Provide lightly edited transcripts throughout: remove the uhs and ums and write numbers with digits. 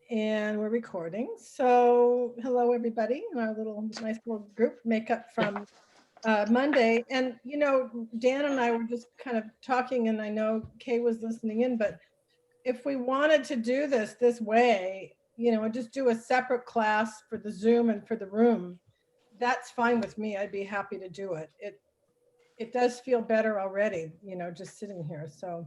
And we're recording. So hello, everybody, in our little nice little group makeup from Monday. And, you know, Dan and I were just kind of talking, and I know Kay was listening in, but if we wanted to do this way, you know, and just do a separate class for the Zoom and for the room, that's fine with me. I'd be happy to do it. It does feel better already, you know, just sitting here. So,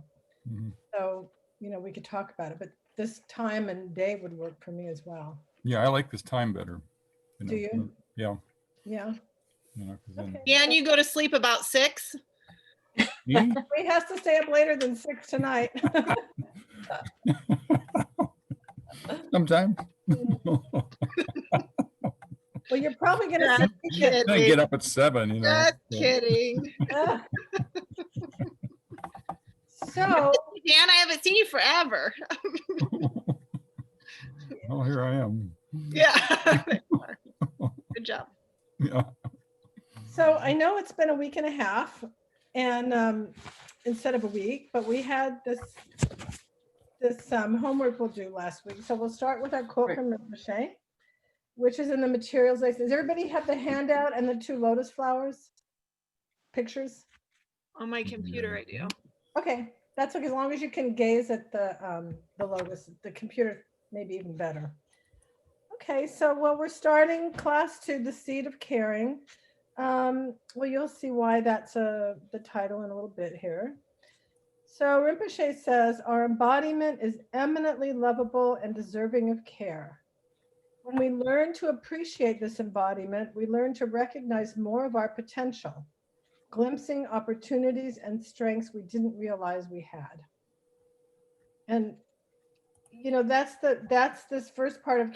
you know, we could talk about it, but this time and day would work for me as well. Yeah, I like this time better. Do you? Yeah. Yeah. You know, Okay. Yeah, and you go to sleep about 6? Me? We have to stay up later than 6 tonight. Sometimes. Well, you're probably going to Just I get up at 7, you know. Just kidding. So, Dan, I haven't seen you forever. Oh, here I am. Yeah. Good job. Yeah. so I know it's been a week and a half, and instead of a week, but we had this homework we'll do last week. So we'll start with our quote from Rinpoche, which is in the materials list. Does everybody have the handout and the 2 lotus flowers pictures? On my computer, I do. Okay, that's okay, as long as you can gaze at the lotus. The computer may be even better. Okay, so well, we're starting class 2, the seed of caring. Well, you'll see why that's the title in a little bit here. So Rinpoche says, our embodiment is eminently lovable and deserving of care. When we learn to appreciate this embodiment, we learn to recognize more of our potential, glimpsing opportunities and strengths we didn't realize we had. And you know, that's this first part of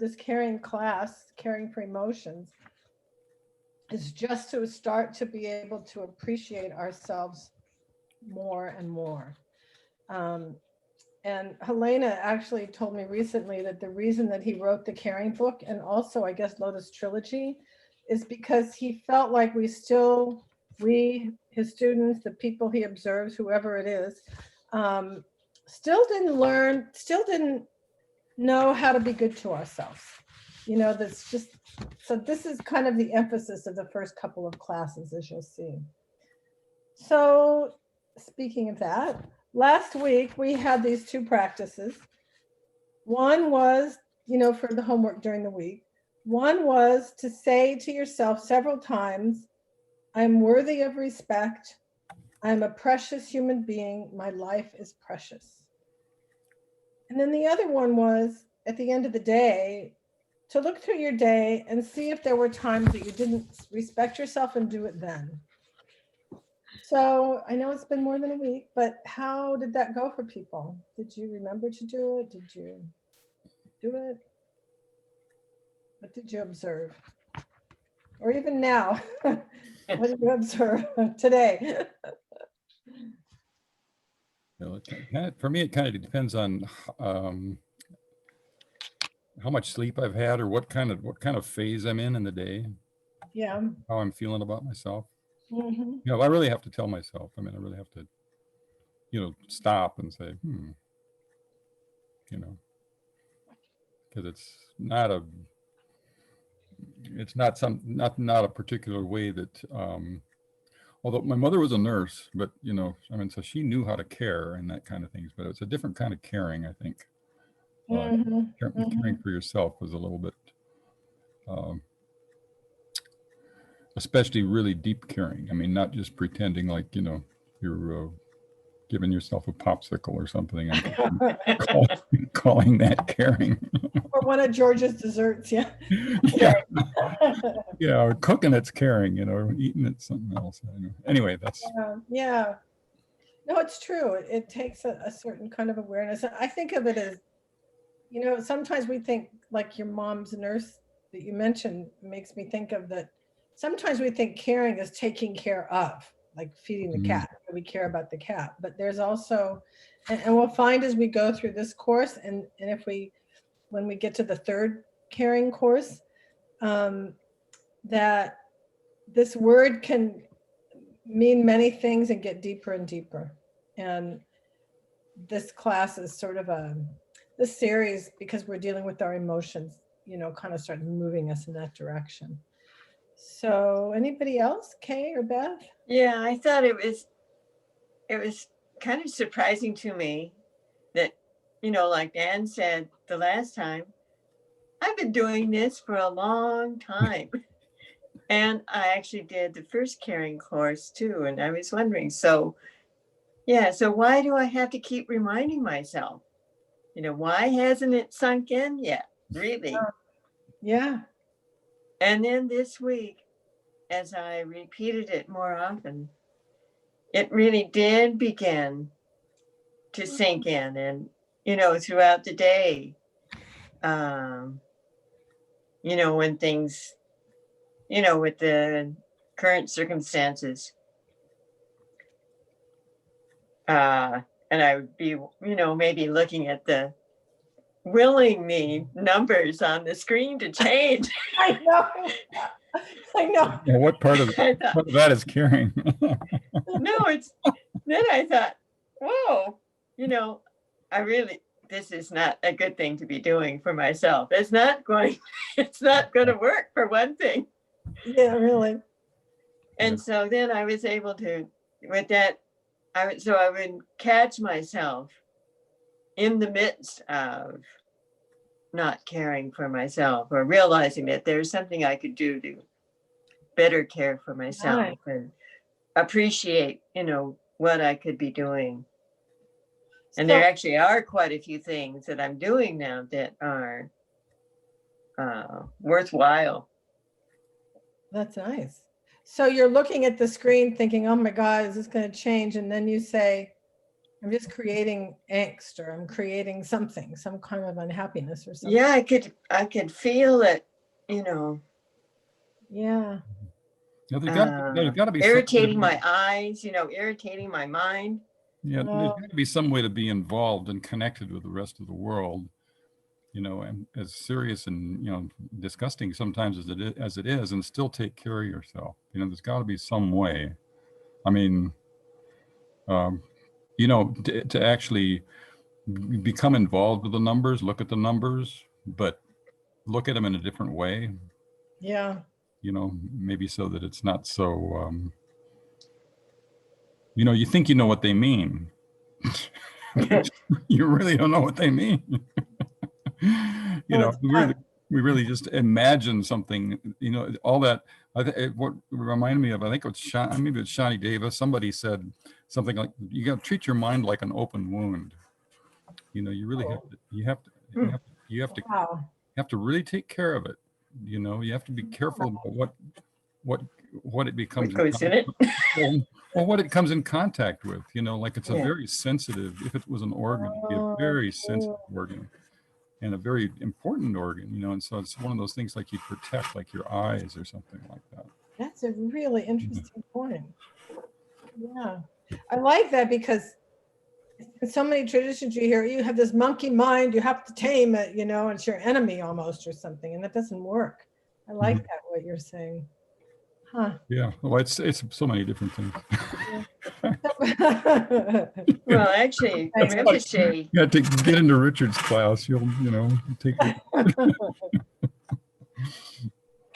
this caring class, caring for emotions, is just to start to be able to appreciate ourselves more and more. And Helena actually told me recently that the reason that he wrote the caring book, and also I guess Lotus Trilogy, is because he felt like we, his students, the people he observes, whoever it is, still didn't know how to be good to ourselves. You know, that's just, so this is kind of the emphasis of the first couple of classes, as you'll see. So speaking of that, last week we had these 2 practices. One was, you know, for the homework during the week. One was to say to yourself several times, I'm worthy of respect. I'm a precious human being. My life is precious. And then the other one was, at the end of the day, to look through your day and see if there were times that you didn't respect yourself and do it then. So I know it's been more than a week, but how did that go for people? Did you remember to do it? Did you do it? What did you observe? Or even now, what did you observe today? Well, for me, it kind of depends on how much sleep I've had, or what kind of phase I'm in the day. Yeah. How I'm feeling about myself. Mm-hmm. You know, I really have to tell myself. I mean, I really have to, you know, stop and say, you know, because it's not a particular way that, although my mother was a nurse, but, you know, I mean, so she knew how to care and that kind of things, but it's a different kind of caring, I think. Caring for yourself was a little bit, especially really deep caring. I mean, not just pretending like, you know, you're giving yourself a popsicle or something and calling that caring. Or one of George's desserts, yeah. Yeah. Yeah, or cooking it's caring, you know, or eating it's something else. Anyway, that's... Yeah. No, it's true. It takes a certain kind of awareness. I think of it as, you know, sometimes we think, like your mom's nurse that you mentioned makes me think of that. Sometimes we think caring is taking care of, like feeding the cat. We care about the cat, but there's also, and we'll find as we go through this course, and when we get to the 3rd caring course, that this word can mean many things and get deeper and deeper. And this class is sort of this series, because we're dealing with our emotions, kind of started moving us in that direction. So anybody else, Kay or Beth? Yeah, I thought it was kind of surprising to me that, like Dan said the last time, I've been doing this for a long time. And I actually did the first caring course too. And I was wondering, so why do I have to keep reminding myself? Why hasn't it sunk in yet? Really? Yeah. And then this week, as I repeated it more often, it really did begin to sink in. And, throughout the day, when things, with the current circumstances, and I would be, maybe looking at the willing me numbers on the screen to change. I know. I know. Well, what part of that is caring? No, then I thought, whoa, this is not a good thing to be doing for myself. It's not going to work, for one thing. Yeah, really. And so then I was able to, with that, I would catch myself in the midst of not caring for myself, or realizing that there's something I could do to better care for myself, Right. and appreciate, what I could be doing. And there actually are quite a few things that I'm doing now that are worthwhile. That's nice. So you're looking at the screen thinking, oh my God, is this going to change? And then you say, I'm just creating angst, or I'm creating something, some kind of unhappiness or something. Yeah, I could feel it, Yeah. There's got to be irritating my eyes, irritating my mind. Yeah, there's got to be some way to be involved and connected with the rest of the world, and as serious and disgusting sometimes as it is, and still take care of yourself. There's got to be some way. I mean, to actually become involved with the numbers, look at the numbers, but look at them in a different way. Yeah. Maybe so that it's not so. You think you know what they mean. You really don't know what they mean. We really just imagine something, all that. What reminded me of, I think maybe it's Shawnee Davis. Somebody said something like, you got to treat your mind like an open wound. You really have to really take care of it. You have to be careful about what it becomes. What goes in it? Well, what it comes in contact with, like it's a very sensitive, if it was an organ, it'd be a very sensitive organ and a very important organ, and so it's one of those things like you protect, like your eyes or something like that. That's a really interesting point. Yeah. I like that, because in so many traditions you hear, you have this monkey mind, you have to tame it, it's your enemy almost or something, and that doesn't work. I like that, what you're saying. Huh. Yeah, well, it's so many different things. Well, actually, Rinpoche. You got to get into Richard's class. You'll take it. But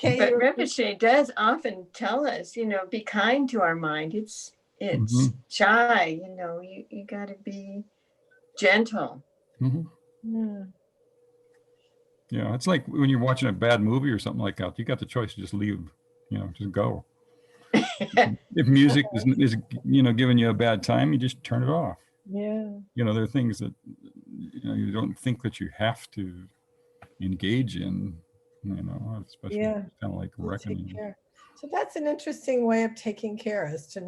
Rinpoche does often tell us, be kind to our mind. It's shy. You got to be gentle. Mm-hmm. Yeah, it's like when you're watching a bad movie or something like that. You got the choice to just leave. Just go. If music is giving you a bad time, you just turn it off. Yeah. There are things that you don't think that you have to engage in. Especially kind of like reckoning. So that's an interesting way of taking care, is to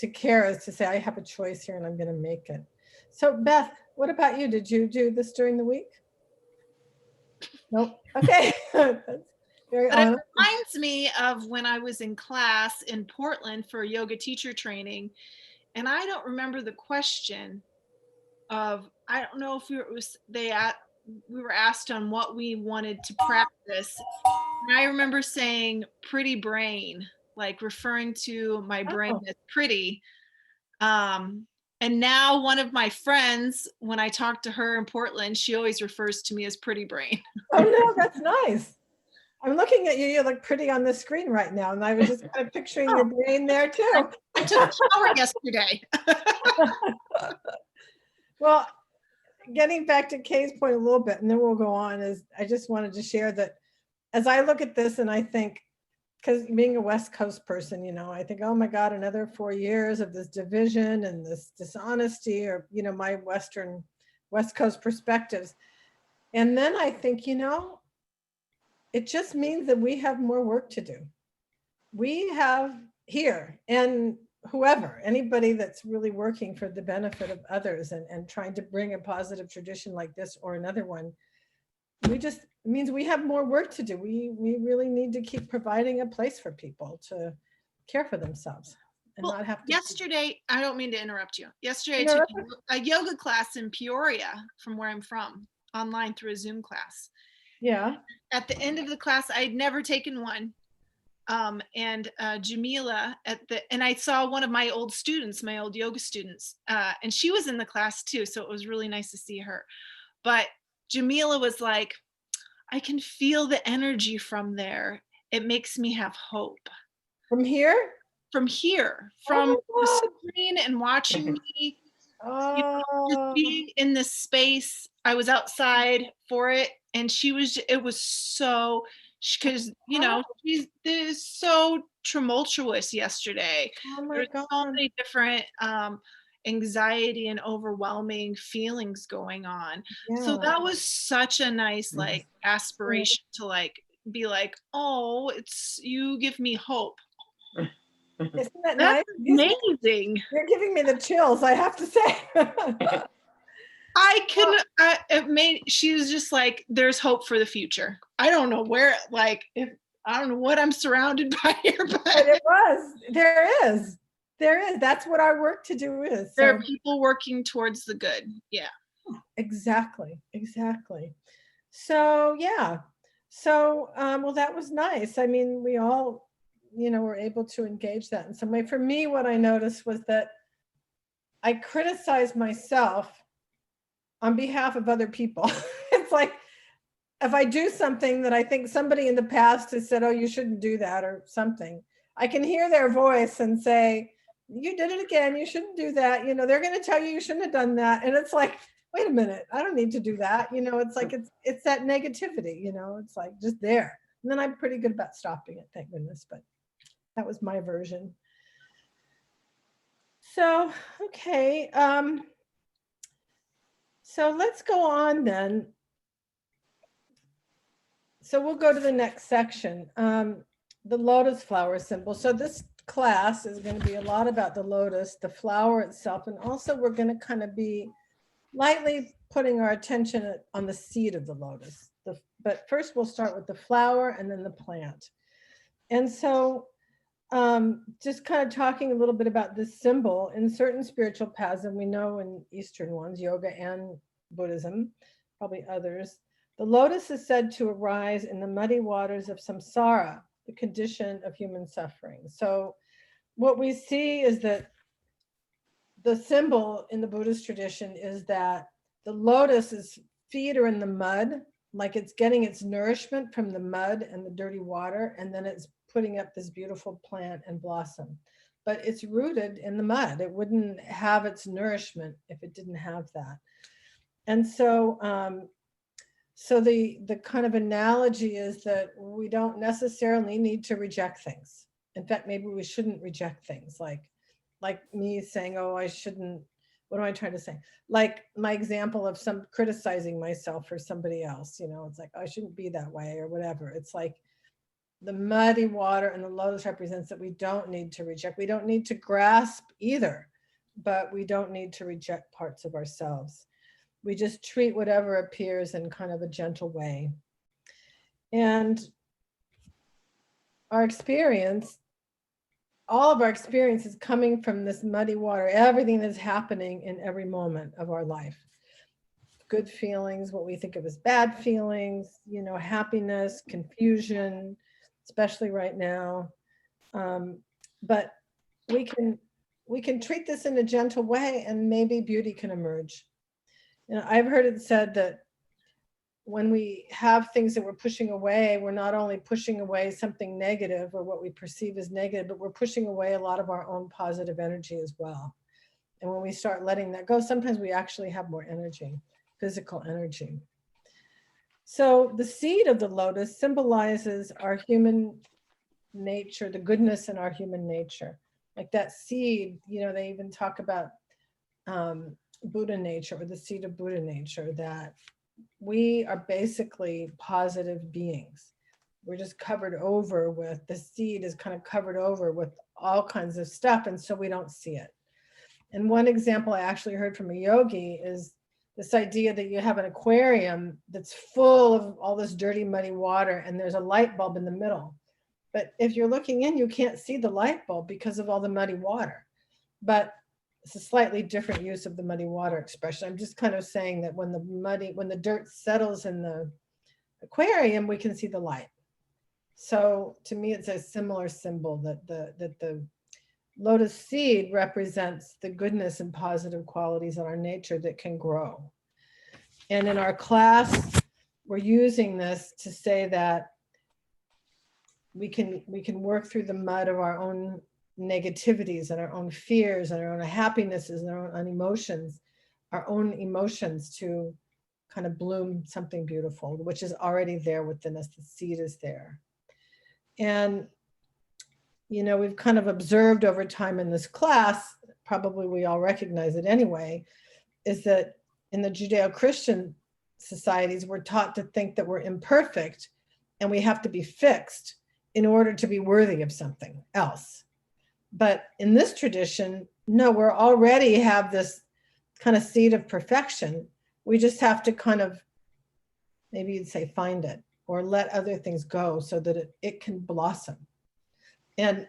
care, is to say, I have a choice here and I'm going to make it. So Beth, what about you? Did you do this during the week? Nope. Okay. Very But honest. it reminds me of when I was in class in Portland for yoga teacher training, and I don't remember the question of, I don't know if we were asked on what we wanted to practice. And I remember saying pretty brain, like referring to my brain as pretty. And now one of my friends, when I talk to her in Portland, she always refers to me as Pretty Brain. Oh, no, that's nice. I'm looking at you. You look pretty on the screen right now. And I was just kind of picturing your brain there too. I took a shower yesterday. Well, getting back to Kay's point a little bit, and then we'll go on, is I just wanted to share that as I look at this and I think, because being a West Coast person, you know, I think, oh my God, another 4 years of this division and this dishonesty, or, you know, my West Coast perspectives. And then I think, you know, it just means that we have more work to do. We have here, and whoever, anybody that's really working for the benefit of others and trying to bring a positive tradition like this or another one, it means we have more work to do. We really need to keep providing a place for people to care for themselves and Well, not have to. yesterday, I don't mean to interrupt you. Yesterday, I took a yoga class in Peoria, from where I'm from, online through a Zoom class. Yeah. At the end of the class, I'd never taken one. And Jamila and I saw one of my old students, my old yoga students, and she was in the class too. So it was really nice to see her. But Jamila was like, I can feel the energy from there. It makes me have hope. From here? From here, Oh from my the God. screen and watching me, you know, just Oh, being in this space. I was outside for it, and it was so, because, you know, she's so tumultuous yesterday. oh my There's God. so many different anxiety and overwhelming feelings going on. So Yeah. that was such a nice, like, aspiration to, like, be like, oh, you give me hope. Isn't that That's nice? amazing. You're giving me the chills, I have to say. I couldn't, she was just like, there's hope for the future. I don't know where, like, I don't know what I'm surrounded by here, But but it was, there is. That's what our work to do is. there So are people working towards the good. Yeah. exactly. So yeah. So well, that was nice. I mean, we all, you know, were able to engage that in some way. For me, what I noticed was that I criticized myself on behalf of other people. It's like, if I do something that I think somebody in the past has said, oh, you shouldn't do that or something, I can hear their voice and say, you did it again, you shouldn't do that. You know, they're going to tell you shouldn't have done that. And it's like, wait a minute, I don't need to do that. You know, it's like, it's that negativity, you know, it's like just there. And then I'm pretty good about stopping it, thank goodness. But that was my version. So, okay. So let's go on then. So we'll go to the next section, the lotus flower symbol. So this class is going to be a lot about the lotus, the flower itself, and also we're going to kind of be lightly putting our attention on the seed of the lotus. But first we'll start with the flower and then the plant. And so just kind of talking a little bit about this symbol in certain spiritual paths, and we know in Eastern ones, yoga and Buddhism, probably others, the lotus is said to arise in the muddy waters of samsara, the condition of human suffering. So what we see is that the symbol in the Buddhist tradition is that the lotus's feet are in the mud, like it's getting its nourishment from the mud and the dirty water, and then it's putting up this beautiful plant and blossom. But it's rooted in the mud. It wouldn't have its nourishment if it didn't have that. And so so the kind of analogy is that we don't necessarily need to reject things. In fact, maybe we shouldn't reject things, like me saying, oh, I shouldn't, what am I trying to say? Like my example of some criticizing myself for somebody else, you know, it's like, I shouldn't be that way or whatever. It's like the muddy water and the lotus represents that we don't need to reject. We don't need to grasp either, but we don't need to reject parts of ourselves. We just treat whatever appears in kind of a gentle way. And our experience, all of our experience is coming from this muddy water, everything that's happening in every moment of our life. Good feelings, what we think of as bad feelings, you know, happiness, confusion, especially right now. But we can we can treat this in a gentle way and maybe beauty can emerge. You know, I've heard it said that when we have things that we're pushing away, we're not only pushing away something negative or what we perceive as negative, but we're pushing away a lot of our own positive energy as well. And when we start letting that go, sometimes we actually have more energy, physical energy. So the seed of the lotus symbolizes our human nature, the goodness in our human nature. Like that seed, you know, they even talk about Buddha nature, or the seed of Buddha nature, that we are basically positive beings. We're just covered over with, the seed is kind of covered over with all kinds of stuff, and so we don't see it. And one example I actually heard from a yogi is this idea that you have an aquarium that's full of all this dirty, muddy water, and there's a light bulb in the middle. But if you're looking in, you can't see the light bulb because of all the muddy water. But it's a slightly different use of the muddy water expression. I'm just kind of saying that when the dirt settles in the aquarium, we can see the light. So to me, it's a similar symbol that the lotus seed represents the goodness and positive qualities in our nature that can grow. And in our class, we're using this to say that we can work through the mud of our own negativities and our own fears and our own happinesses and our own emotions to kind of bloom something beautiful, which is already there within us. The seed is there. And, you know, we've kind of observed over time in this class, probably we all recognize it anyway, is that in the Judeo-Christian societies, we're taught to think that we're imperfect and we have to be fixed in order to be worthy of something else. But in this tradition, no, we're already have this kind of seed of perfection. We just have to kind of, maybe you'd say, find it or let other things go so that it can blossom. And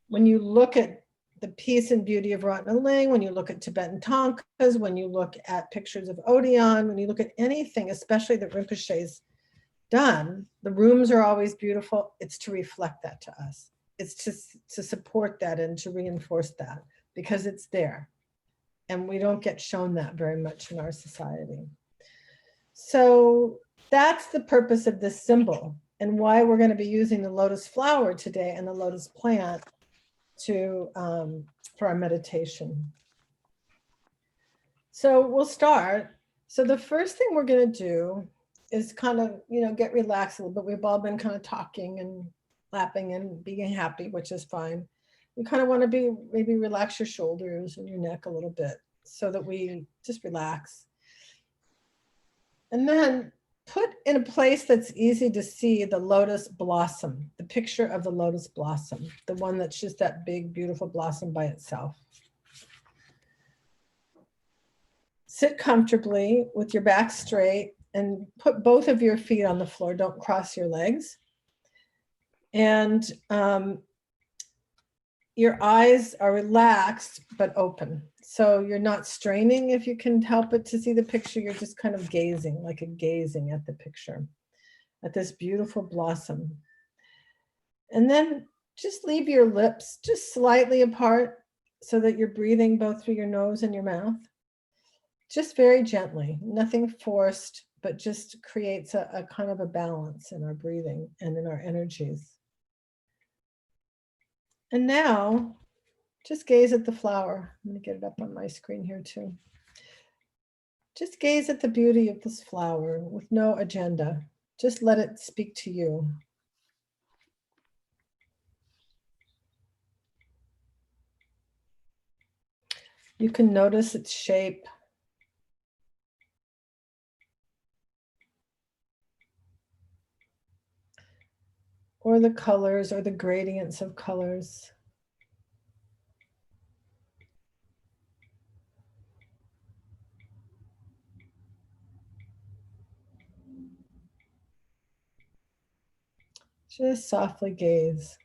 when you look at the peace and beauty of Ratna-Ling, when you look at Tibetan Thangkas, when you look at pictures of Odeon, when you look at anything, especially that Rinpoche's done, the rooms are always beautiful. It's to reflect that to us. It's to support that and to reinforce that because it's there. And we don't get shown that very much in our society. So that's the purpose of this symbol and why we're going to be using the lotus flower today and the lotus plant to for our meditation. So we'll start. So the first thing we're going to do is kind of, you know, get relaxed a little bit. We've all been kind of talking and lapping and being happy, which is fine. We kind of want to maybe relax your shoulders and your neck a little bit so that we just relax. And then put in a place that's easy to see the lotus blossom, the picture of the lotus blossom, the one that's just that big, beautiful blossom by itself. Sit comfortably with your back straight and put both of your feet on the floor. Don't cross your legs. And your eyes are relaxed but open. So you're not straining if you can help it to see the picture. You're just kind of gazing, like a gazing at the picture, at this beautiful blossom. And then just leave your lips just slightly apart so that you're breathing both through your nose and your mouth. Just very gently, nothing forced, but just creates a kind of a balance in our breathing and in our energies. And now, just gaze at the flower. I'm going to get it up on my screen here too. Just gaze at the beauty of this flower with no agenda. Just let it speak to you. You can notice its shape. Or the colors or the gradients of colors. Just softly gaze.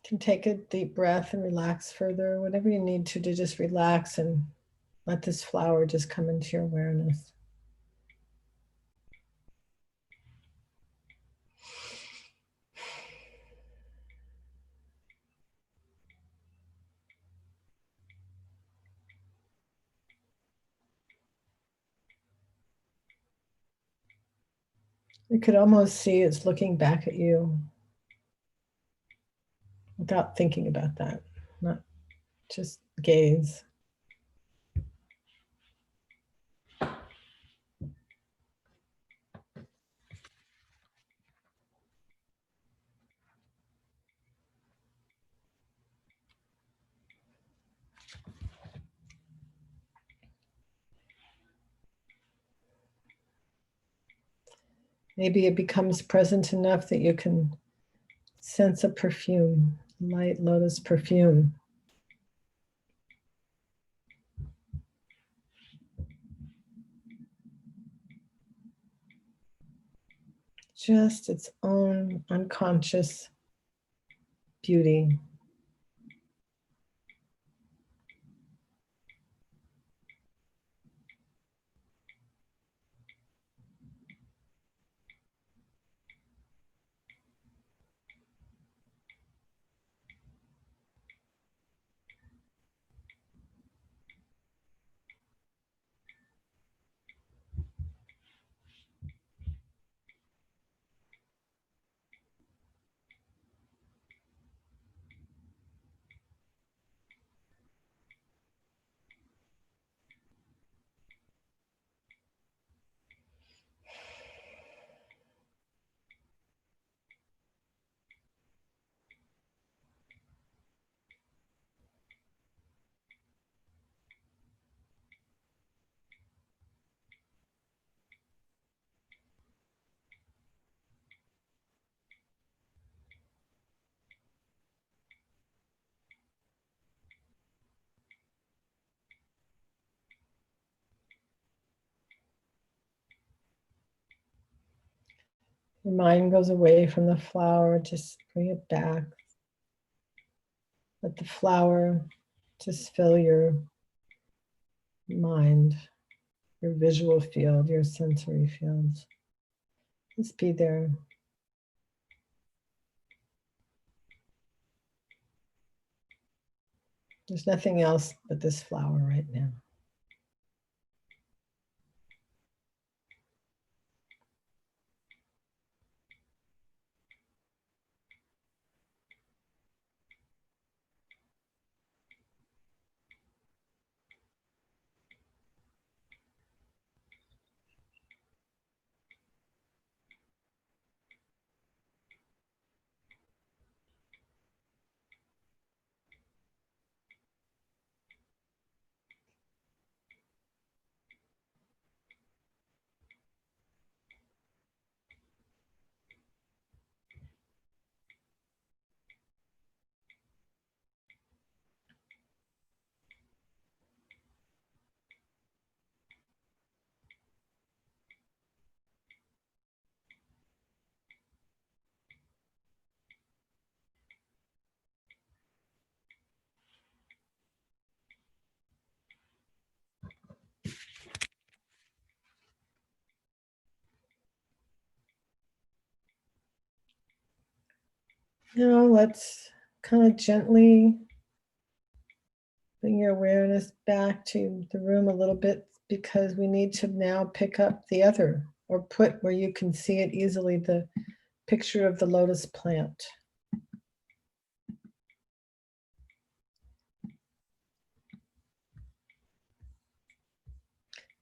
You can take a deep breath and relax further, whatever you need to just relax and let this flower just come into your awareness. You could almost see it's looking back at you without thinking about that, not just gaze. Maybe it becomes present enough that you can sense a perfume, light lotus perfume. Just its own unconscious beauty. Your mind goes away from the flower, just bring it back. Let the flower just fill your mind, your visual field, your sensory fields. Just be there. There's nothing else but this flower right now. Now let's kind of gently bring your awareness back to the room a little bit, because we need to now pick up the other, or put where you can see it easily, the picture of the lotus plant.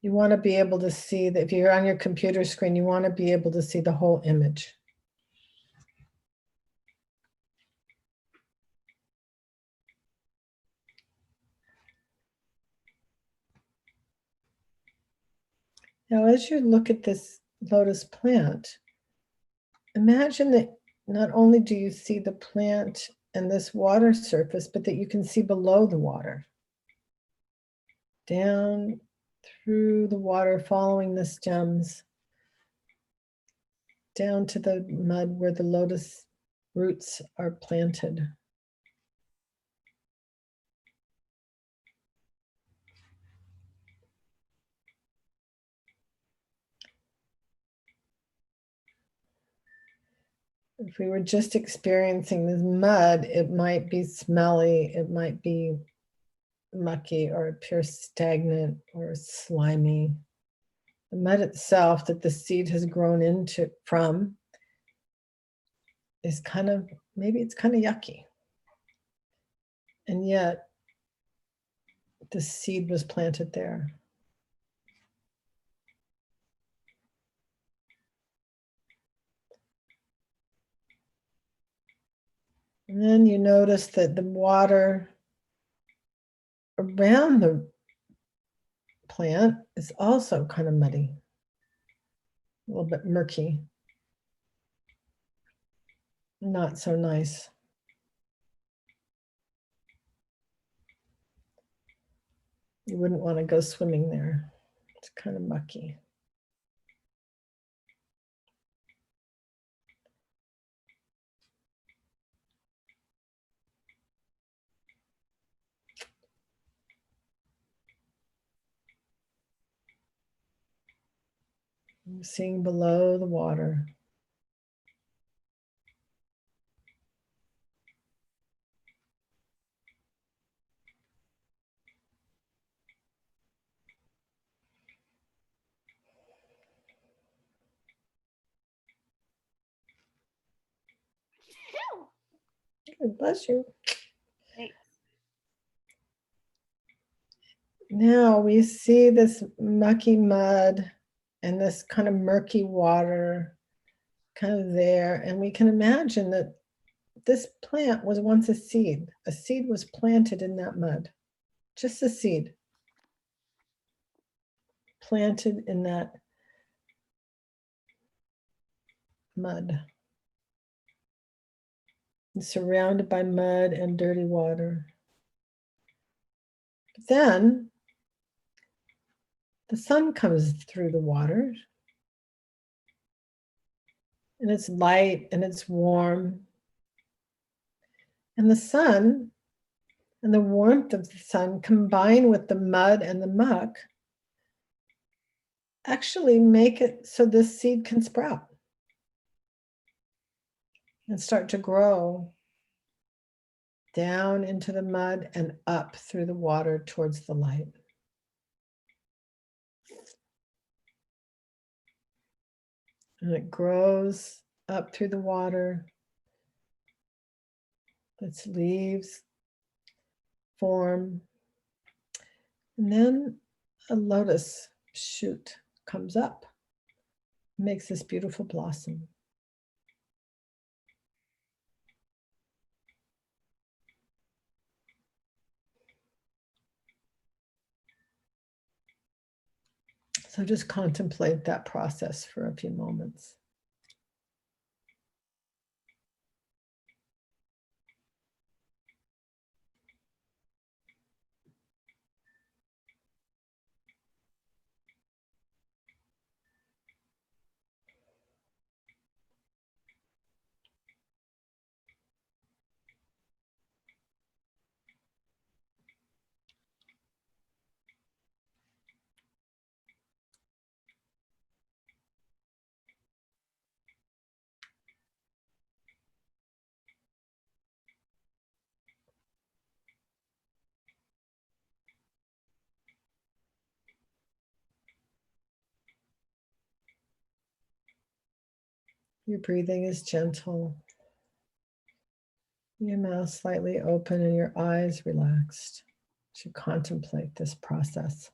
You want to be able to see that if you're on your computer screen, you want to be able to see the whole image. Now, as you look at this lotus plant, imagine that not only do you see the plant and this water surface, but that you can see below the water. Down through the water, following the stems, down to the mud where the lotus roots are planted. If we were just experiencing this mud, it might be smelly, it might be mucky, or appear stagnant or slimy. The mud itself that the seed has grown into from is kind of, maybe it's kind of yucky. And yet the seed was planted there. And then you notice that the water around the plant is also kind of muddy, a little bit murky. Not so nice. You wouldn't want to go swimming there. It's kind of mucky. You're seeing below the water. God bless you. Thanks. Now we see this mucky mud and this kind of murky water kind of there. And we can imagine that this plant was once a seed. A seed was planted in that mud. Just a seed planted in that mud. And surrounded by mud and dirty water. But then the sun comes through the water. And it's light and it's warm. And the sun and the warmth of the sun combine with the mud and the muck actually make it so this seed can sprout and start to grow down into the mud and up through the water towards the light. And it grows up through the water. Its leaves form. And then a lotus shoot comes up, makes this beautiful blossom. So just contemplate that process for a few moments. Your breathing is gentle. Your mouth slightly open and your eyes relaxed as you contemplate this process.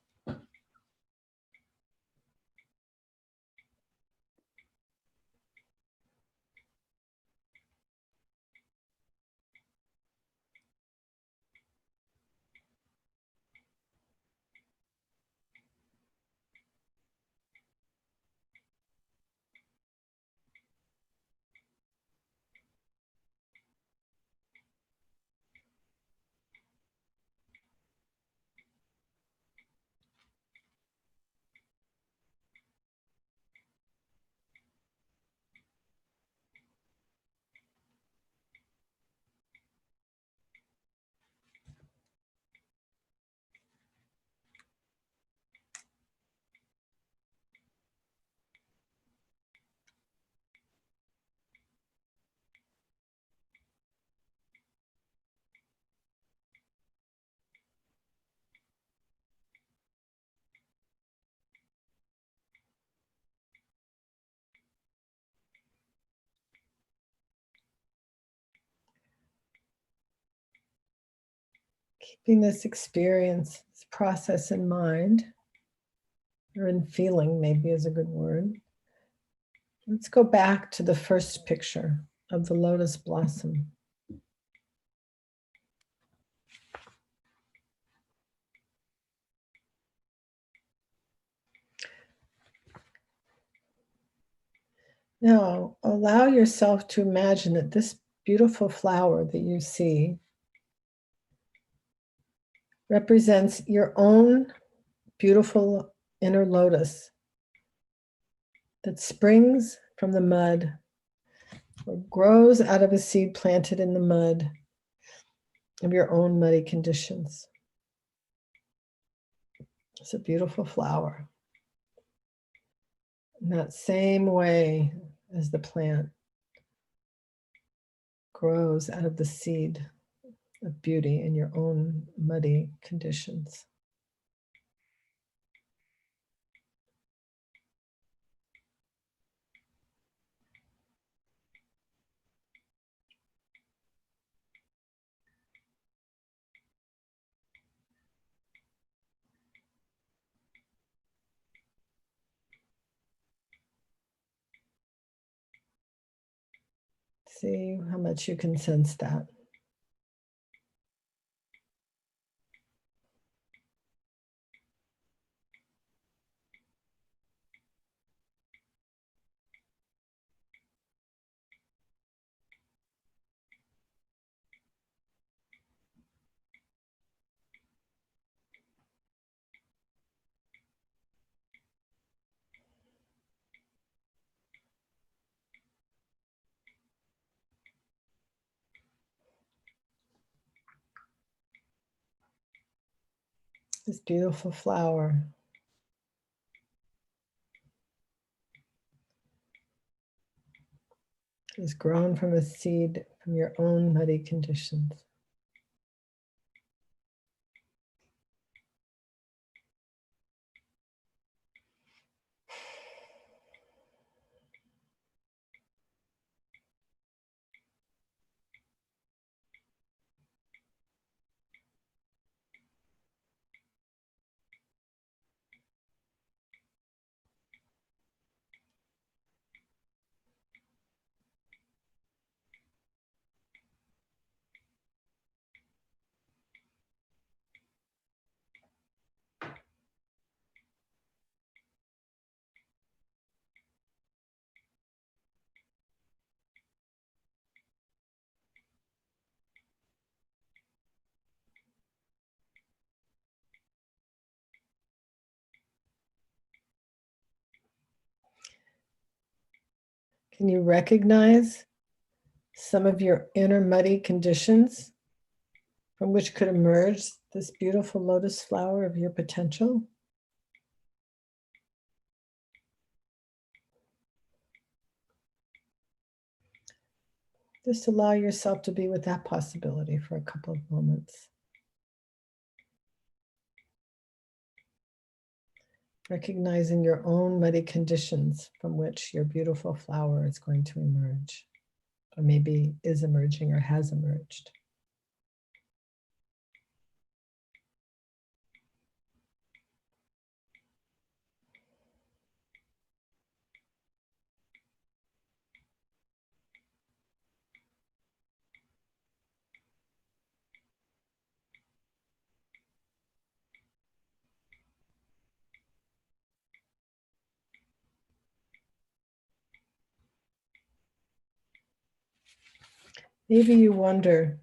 Keeping this experience, this process in mind, or in feeling, maybe is a good word. Let's go back to the first picture of the lotus blossom. Now, allow yourself to imagine that this beautiful flower that you see represents your own beautiful inner lotus that springs from the mud or grows out of a seed planted in the mud of your own muddy conditions. It's a beautiful flower. In that same way as the plant grows out of the seed of beauty in your own muddy conditions. See how much you can sense that. This beautiful flower is grown from a seed from your own muddy conditions. Can you recognize some of your inner muddy conditions from which could emerge this beautiful lotus flower of your potential? Just allow yourself to be with that possibility for a couple of moments. Recognizing your own muddy conditions from which your beautiful flower is going to emerge, or maybe is emerging or has emerged. Maybe you wonder,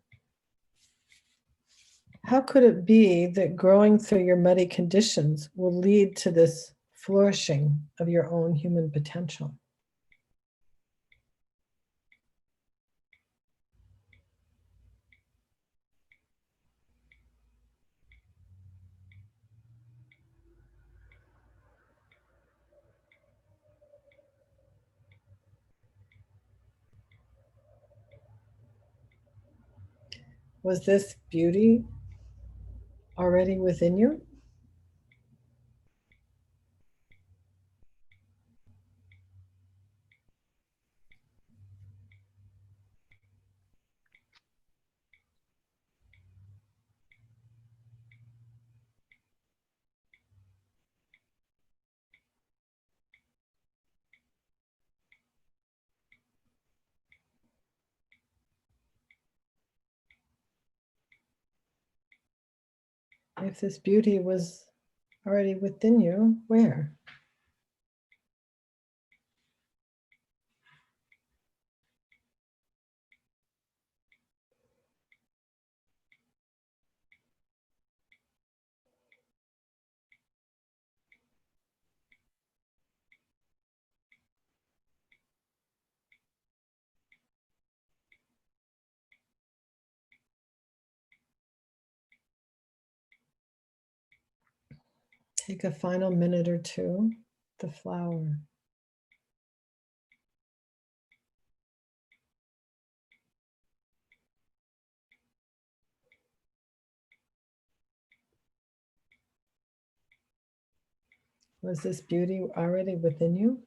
how could it be that growing through your muddy conditions will lead to this flourishing of your own human potential? Was this beauty already within you? If this beauty was already within you, where? Take a final minute or two, the flower. Was this beauty already within you?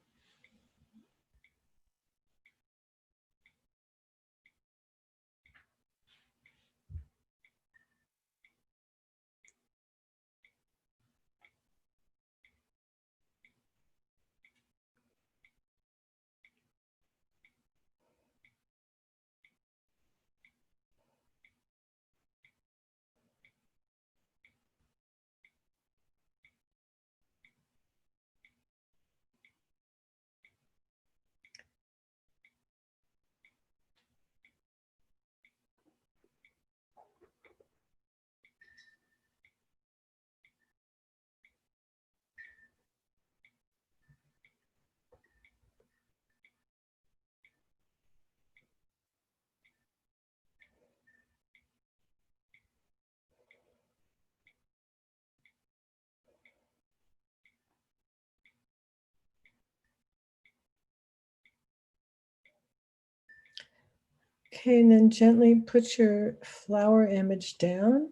Okay, and then gently put your flower image down.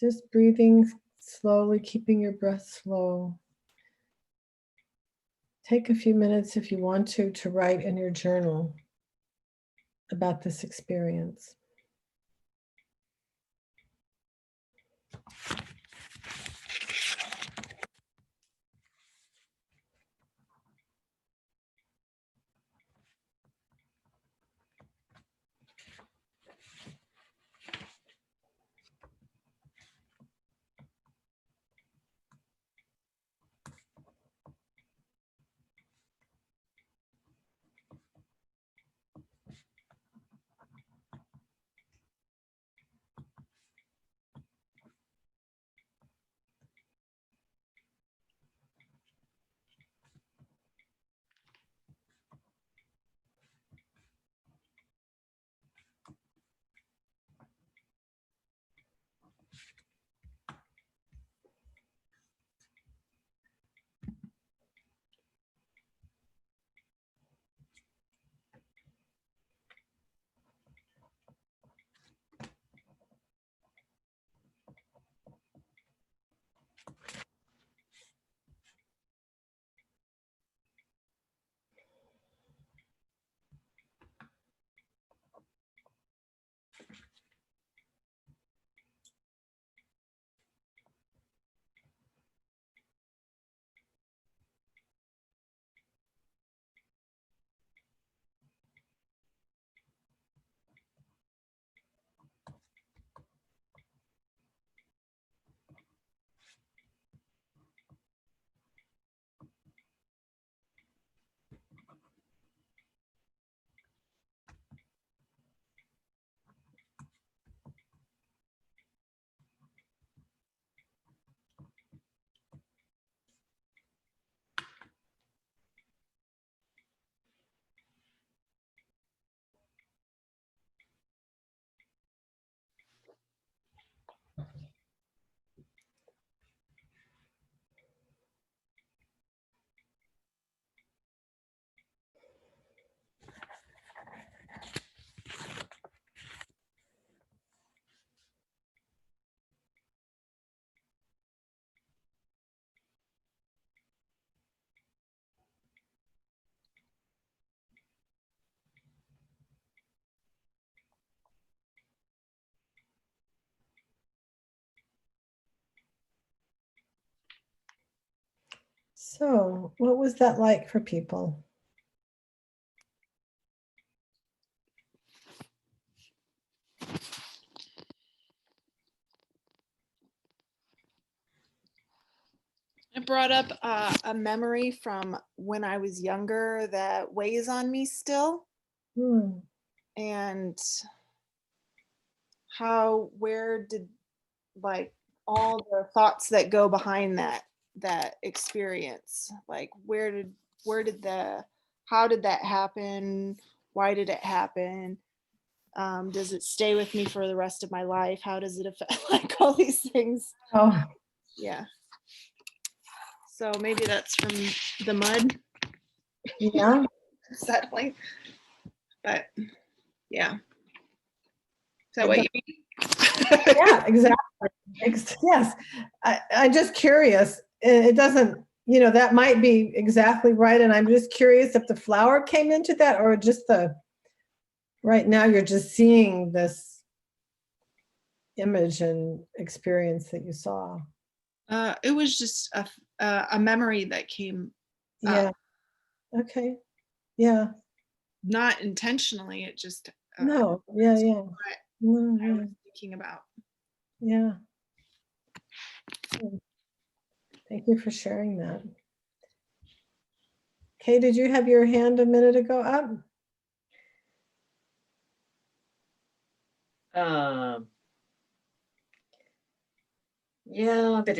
Just breathing slowly, keeping your breath slow. Take a few minutes if you want to write in your journal about this experience. So, what was that like for people? brought up a memory from when I was younger that weighs on me still, Hmm. and where did like all the thoughts that go behind that experience, like how did that happen? Why did it happen? Does it stay with me for the rest of my life? How does it affect, like all these things? Oh, Yeah. So maybe that's from the mud yeah. settling. But yeah. Is that It what does- you mean? Yeah, exactly. Yes. I'm just curious. It doesn't, that might be exactly right. And I'm just curious if the flower came into that or just right now you're just seeing this image and experience that you saw. It was just a memory that came Yeah. Okay. Yeah. not intentionally. It just No. Yeah. Yeah. what No, I yeah. was thinking about. Yeah. Thank you for sharing that. Kay, did you have your hand a minute ago up? Yeah, but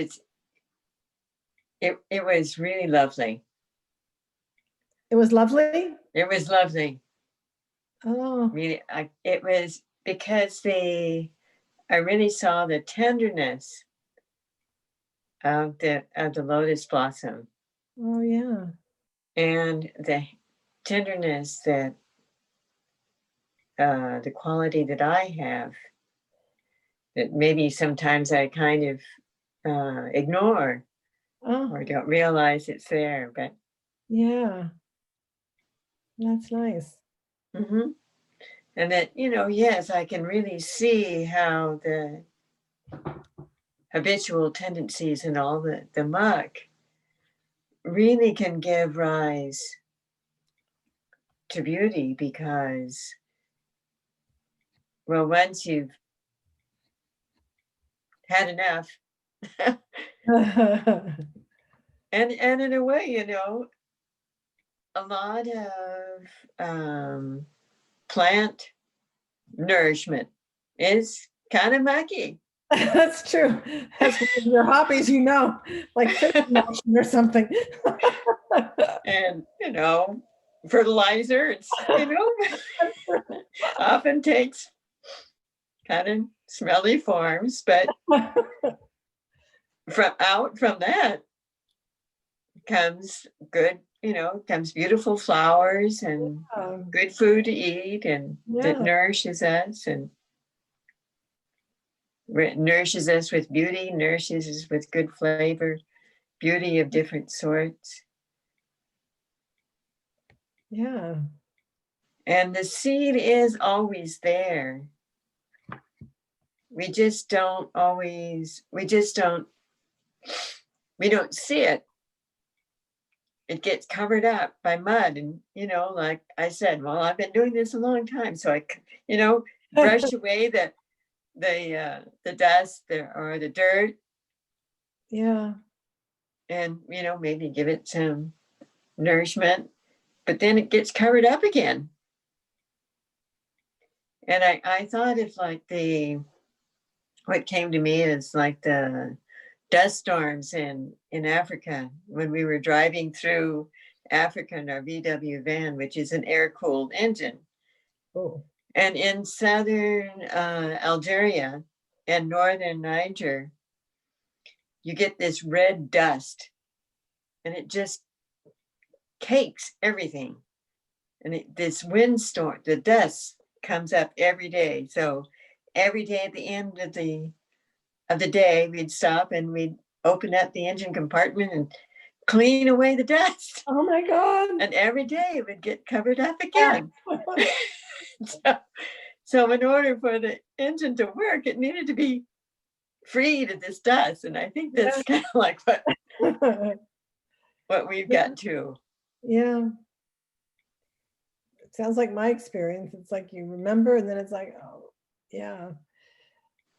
it was really lovely. It was lovely. It was lovely. Oh, Really, it was because I really saw the tenderness of the lotus blossom oh yeah. and the tenderness that the quality that I have that maybe sometimes I kind of ignore Oh, or don't realize it's there. But yeah. That's nice. mhm. And that, yes, I can really see how the habitual tendencies and all the muck really can give rise to beauty because, well, once you've had enough, and in a way, a lot of plant nourishment is kind of mucky. That's true. That's one of your hobbies, like fish washing or something. And, fertilizer, it's, often takes kind of smelly forms, but from that comes good, comes beautiful flowers and good food to eat and that Yeah. nourishes us and nourishes us with beauty, nourishes us with good flavor, beauty of different sorts. Yeah. And the seed is always there. We don't see it. It gets covered up by mud. And, like I said, well, I've been doing this a long time. So I, brush away the dust or the dirt Yeah. and, maybe give it some nourishment, but then it gets covered up again. And I thought if like what came to me is like the dust storms in Africa when we were driving through Africa in our VW van, which is an air-cooled engine. Oh. And in southern Algeria and northern Niger, you get this red dust and it just cakes everything. And this windstorm, the dust comes up every day. So every day at the end of the day, we'd stop and we'd open up the engine compartment and clean away the dust. Oh my God. And every day it would get covered up again. So in order for the engine to work, it needed to be freed of this dust. And I think that's kind of like what we've got to. Yeah. It sounds like my experience. It's like you remember and then it's like, oh, yeah.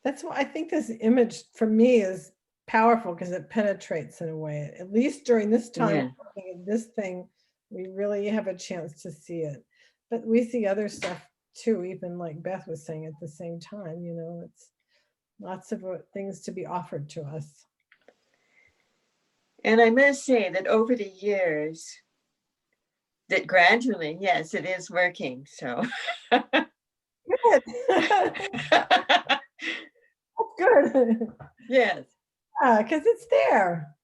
That's why I think this image for me is powerful because it penetrates in a way. At least during this time, Yeah. looking at this thing, we really have a chance to see it. But we see other stuff too, even like Beth was saying at the same time, you know, it's lots of things to be offered to us. And I must say that over the years, that gradually, yes, it is working. So Good. That's good. yes, Yeah, because it's there.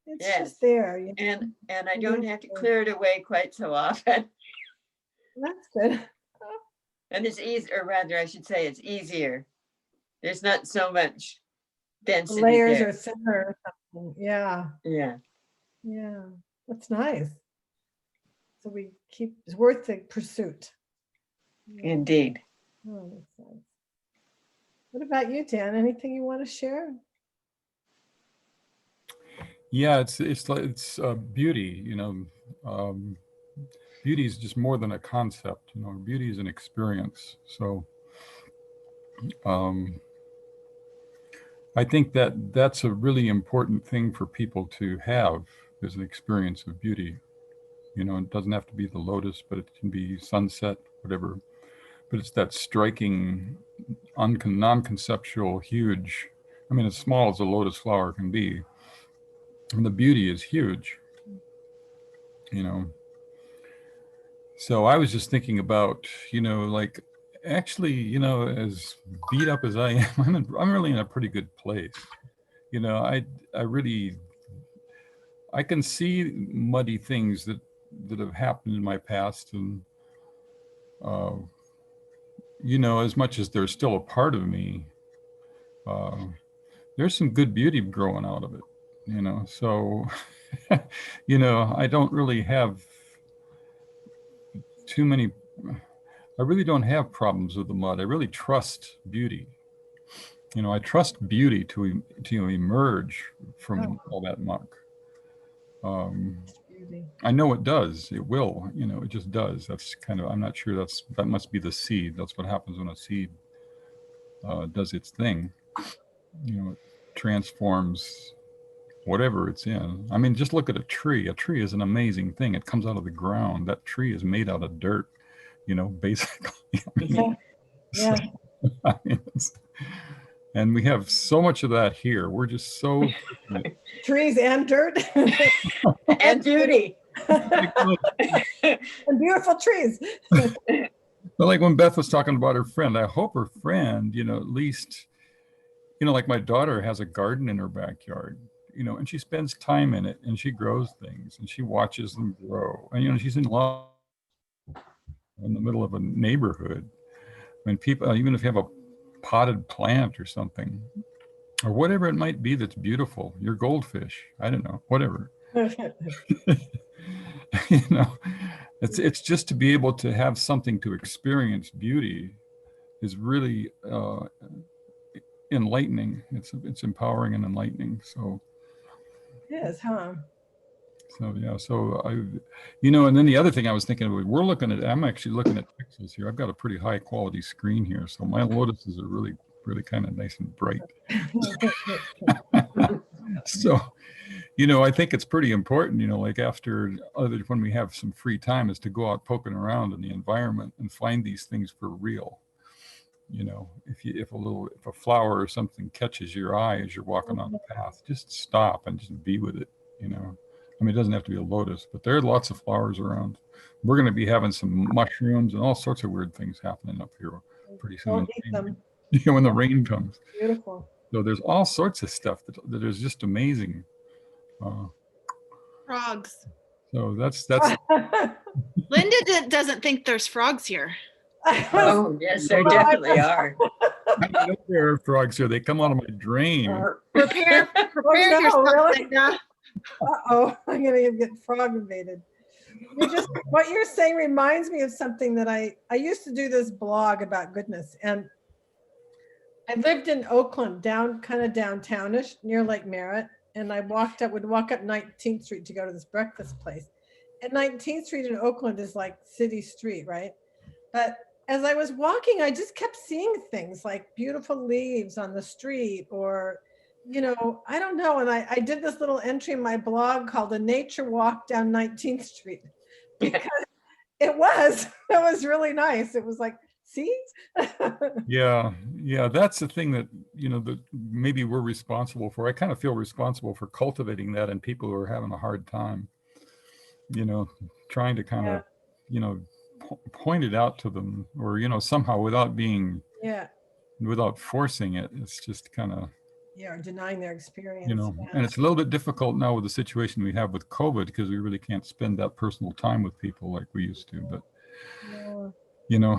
It's Yes. just there. You know? and I don't have to clear it away quite so often. That's good. And it's easy, or rather, I should say, it's easier. There's not so much The density layers there. are thinner or something. Yeah. Yeah, Yeah. That's nice. So we keep, it's worth the pursuit. Yeah. indeed. Oh, that's nice. What about you, Dan? Anything you want to share? Yeah, it's beauty. Beauty is just more than a concept. Beauty is an experience. So I think that that's a really important thing for people to have, is an experience of beauty. It doesn't have to be the lotus, but it can be sunset, whatever. But it's that striking, non-conceptual, huge. I mean, as small as a lotus flower can be, and the beauty is huge. So I was just thinking about, like, actually, as beat up as I am, I'm really in a pretty good place. I can see muddy things that have happened in my past, and as much as they're still a part of me, there's some good beauty growing out of it. So I don't really have too many. I really don't have problems with the mud. I really trust beauty. I trust beauty to emerge from all that muck. Beauty. I know it does. It will. It just does. That's kind of. I'm not sure. That must be the seed. That's what happens when a seed does its thing. It transforms whatever it's in. I mean, just look at a tree. A tree is an amazing thing. It comes out of the ground. That tree is made out of dirt. Basically. Yeah. I mean, and we have so much of that here. We're just so Trees and dirt. And beauty. And beautiful trees. But like when Beth was talking about her friend, I hope her friend, at least, like my daughter has a garden in her backyard, and she spends time in it, and she grows things, and she watches them grow. And, she's in love in the middle of a neighborhood. I mean, people, even if you have a potted plant or something, or whatever it might be that's beautiful, your goldfish, I don't know, whatever. It's just to be able to have something to experience beauty is really enlightening. It's empowering and enlightening. So It is, huh? so yeah. So and then the other thing I was thinking of, I'm actually looking at pixels here. I've got a pretty high quality screen here, so my lotuses are really, really kind of nice and bright. So I think it's pretty important, like when we have some free time, is to go out poking around in the environment and find these things for real. If a flower or something catches your eye as you're walking on the path, just stop and just be with it. I mean, it doesn't have to be a lotus, but there are lots of flowers around. We're going to be having some mushrooms and all sorts of weird things happening up here pretty soon. Don't eat them. When the rain comes. Beautiful. So there's all sorts of stuff that is just amazing. Frogs. So that's Linda doesn't think there's frogs here. Oh, yes, there definitely are. I know there are frogs here. They come out of my drain. Prepare no, yourself, really? Linda. Uh-oh, I'm gonna get frog invaded. What you're saying reminds me of something that I used to do this blog about goodness, and I lived in Oakland, kind of downtownish near Lake Merritt, and I would walk up 19th Street to go to this breakfast place. And 19th Street in Oakland is like city street, right? But as I was walking, I just kept seeing things like beautiful leaves on the street, or you know, I don't know. And I did this little entry in my blog called A Nature Walk Down 19th Street because it was really nice. It was like, see? Yeah, yeah, that's the thing that, you know, that maybe we're responsible for. I kind of feel responsible for cultivating that in people who are having a hard time, you know, trying to kind Yeah. of, you know, point it out to them, or, you know, somehow Yeah. without forcing it. It's just kind of, Yeah. Or denying their you experience. know, Yeah. and it's a little bit difficult now with the situation we have with COVID, because we really can't spend that personal time with people like we used to. But, Yeah. you know,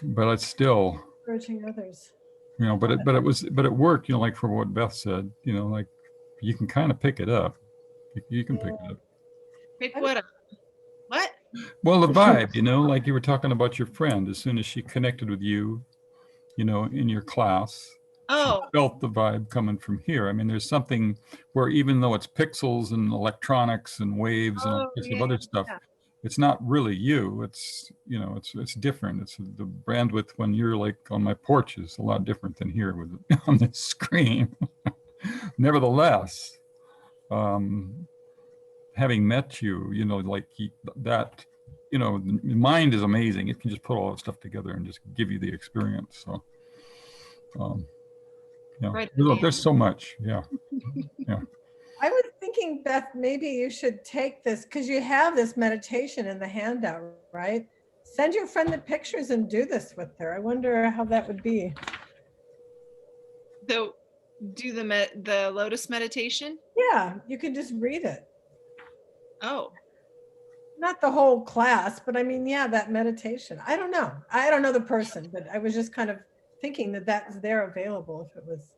but it's still, Encouraging others. you know, but it worked, you know, like for what Beth said, you know, like you can kind of pick it up. You can pick it up. Pick what up? What? Well, the vibe, you know, like you were talking about your friend, as soon as she connected with you, you know, in your class, she Oh, felt the vibe coming from here. I mean, there's something where even though it's pixels and electronics and waves and all oh, kinds of yeah, other stuff, yeah. it's not really you. It's, you know, it's different. It's the bandwidth when you're like on my porch is a lot different than here with on the screen. Nevertheless, having met you, you know, like that, you know, the mind is amazing. It can just put all that stuff together and just give you the experience. So, you know, Right. there's so much. Yeah. Yeah. I was thinking, Beth, maybe you should take this because you have this meditation in the handout, right? Send your friend the pictures and do this with her. I wonder how that would be. So do the lotus meditation. Yeah, you could just read it. Oh, Not the whole class, but I mean, yeah, that meditation. I don't know. I don't know the person, but I was just kind of thinking that that's there available if it was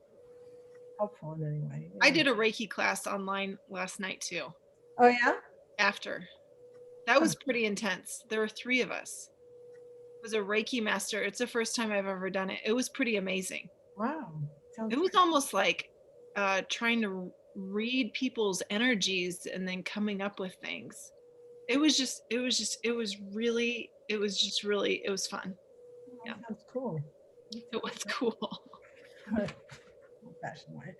helpful in any way. I did a Reiki class online last night too. Oh, yeah? After that was pretty intense. There were 3 of us. It was a Reiki master. It's the first time I've ever done it. It was pretty amazing. Wow. Sounds It was great. almost like trying to read people's energies and then coming up with things. It was fun. Yeah. Sounds cool. It was cool. Old-fashioned way.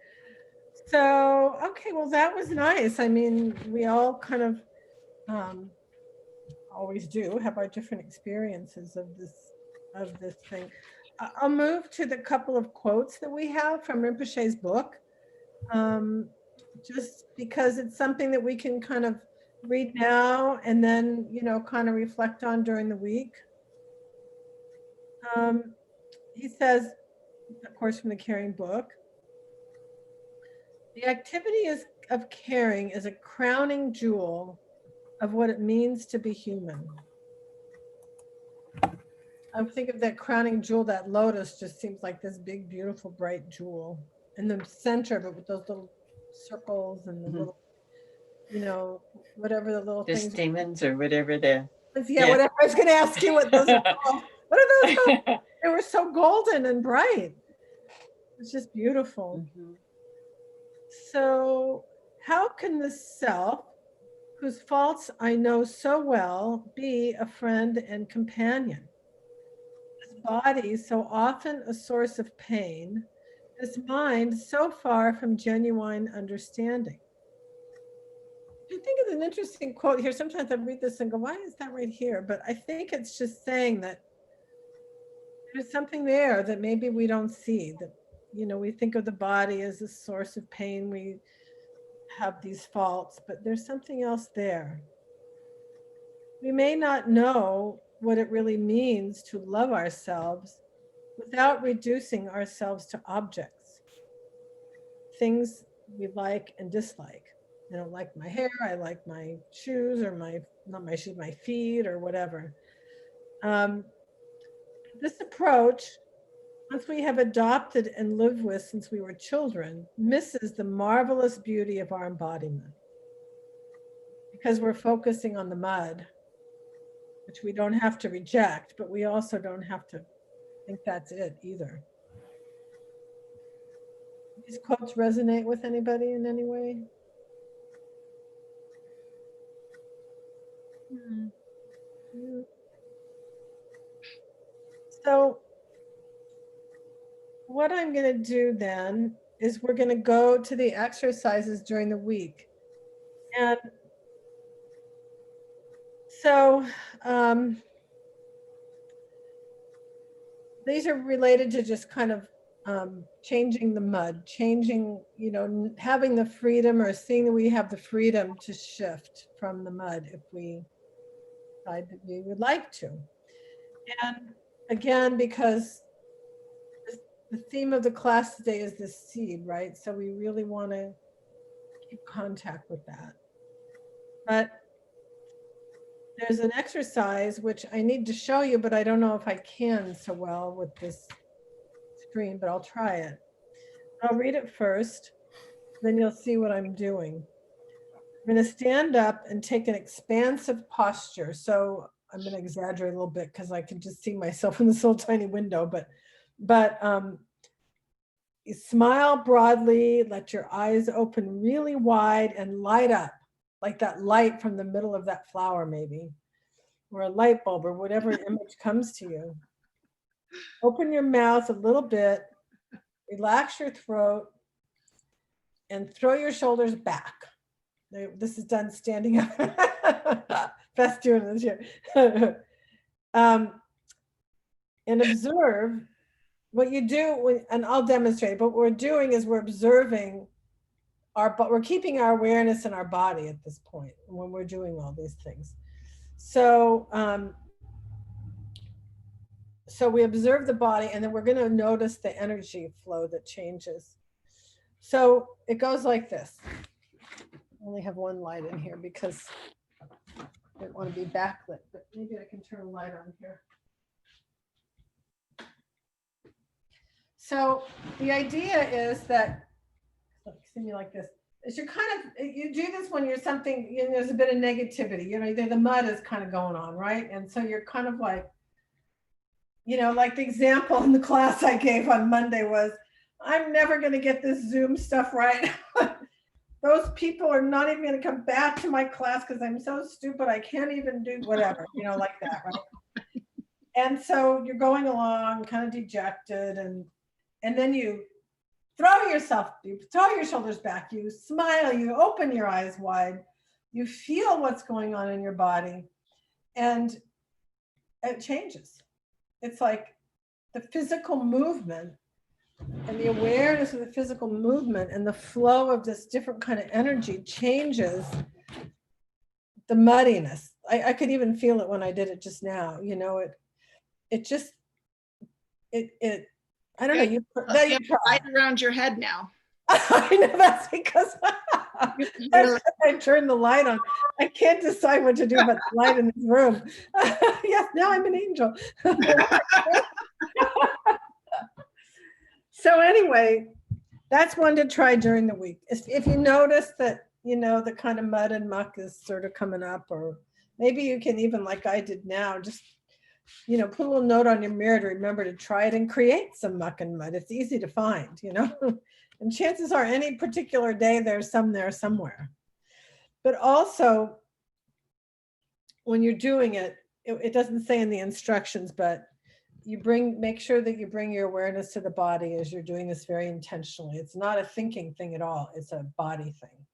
So, okay, well, that was nice. I mean, we all kind of always do have our different experiences of this thing. I'll move to the couple of quotes that we have from Rinpoche's book, just because it's something that we can kind of read now and then, you know, kind of reflect on during the week. He says, of course, from the Caring book, the activity of caring is a crowning jewel of what it means to be human. I think of that crowning jewel, that lotus just seems like this big, beautiful, bright jewel in the center of it with those little circles and the little, you know, whatever the little The things. stamens or whatever they're. Yeah, whatever. I was going to ask you what those are called. What are those called? They were so golden and bright. It's just beautiful. Mhm. So, how can the self, whose faults I know so well, be a friend and companion? This body, so often a source of pain, this mind, so far from genuine understanding. I think it's an interesting quote here. Sometimes I read this and go, why is that right here? But I think it's just saying that there's something there that maybe we don't see, that, you know, we think of the body as a source of pain. We have these faults, but there's something else there. We may not know what it really means to love ourselves without reducing ourselves to objects, things we like and dislike. I don't like my hair, I like my shoes, or not my shoes, my feet, or whatever. This approach, once we have adopted and lived with since we were children, misses the marvelous beauty of our embodiment because we're focusing on the mud, which we don't have to reject, but we also don't have to think that's it either. These quotes resonate with anybody in any way? Yeah. So what I'm going to do then is we're going to go to the exercises during the week. And so these are related to just kind of changing the mud, changing, you know, having the freedom or seeing that we have the freedom to shift from the mud if we decide that we would like to. And again, because the theme of the class today is the seed, right? So we really want to keep contact with that. But there's an exercise which I need to show you, but I don't know if I can so well with this screen, but I'll try it. I'll read it first, then you'll see what I'm doing. I'm going to stand up and take an expansive posture. So I'm going to exaggerate a little bit because I can just see myself in this little tiny window, but you smile broadly, let your eyes open really wide and light up, like that light from the middle of that flower maybe, or a light bulb or whatever image comes to you. Open your mouth a little bit, relax your throat, and throw your shoulders back. This is done standing up. Best doing this here. And observe what you do, and I'll demonstrate, but what we're doing is we're observing but we're keeping our awareness in our body at this point when we're doing all these things. So, so we observe the body, and then we're going to notice the energy flow that changes. So it goes like this. I only have one light in here because I don't want to be backlit, but maybe I can turn a light on here. So the idea is that, see me like this, is you're kind of, you do this when you're something, you know, there's a bit of negativity, you know, the mud is kind of going on, right? And so you're kind of like, you know, like the example in the class I gave on Monday was, I'm never going to get this Zoom stuff right. Those people are not even going to come back to my class because I'm so stupid. I can't even do whatever, you know, like that, right? And so you're going along kind of dejected, and then you throw your shoulders back, you smile, you open your eyes wide, you feel what's going on in your body, and it changes. It's like the physical movement and the awareness of the physical movement and the flow of this different kind of energy changes the muddiness. I could even feel it when I did it just now, you know, it just, I don't know. You light around your head now. I know that's because I turned the light on. I can't decide what to do about the light in this room. Yes, now I'm an angel. So anyway, that's one to try during the week. If you notice that, you know, the kind of mud and muck is sort of coming up, or maybe you can even, like I did now, just, you know, put a little note on your mirror to remember to try it and create some muck and mud. It's easy to find, you know, and chances are any particular day there's some there somewhere. But also when you're doing it, it doesn't say in the instructions, but make sure that you bring your awareness to the body as you're doing this very intentionally. It's not a thinking thing at all. It's a body thing.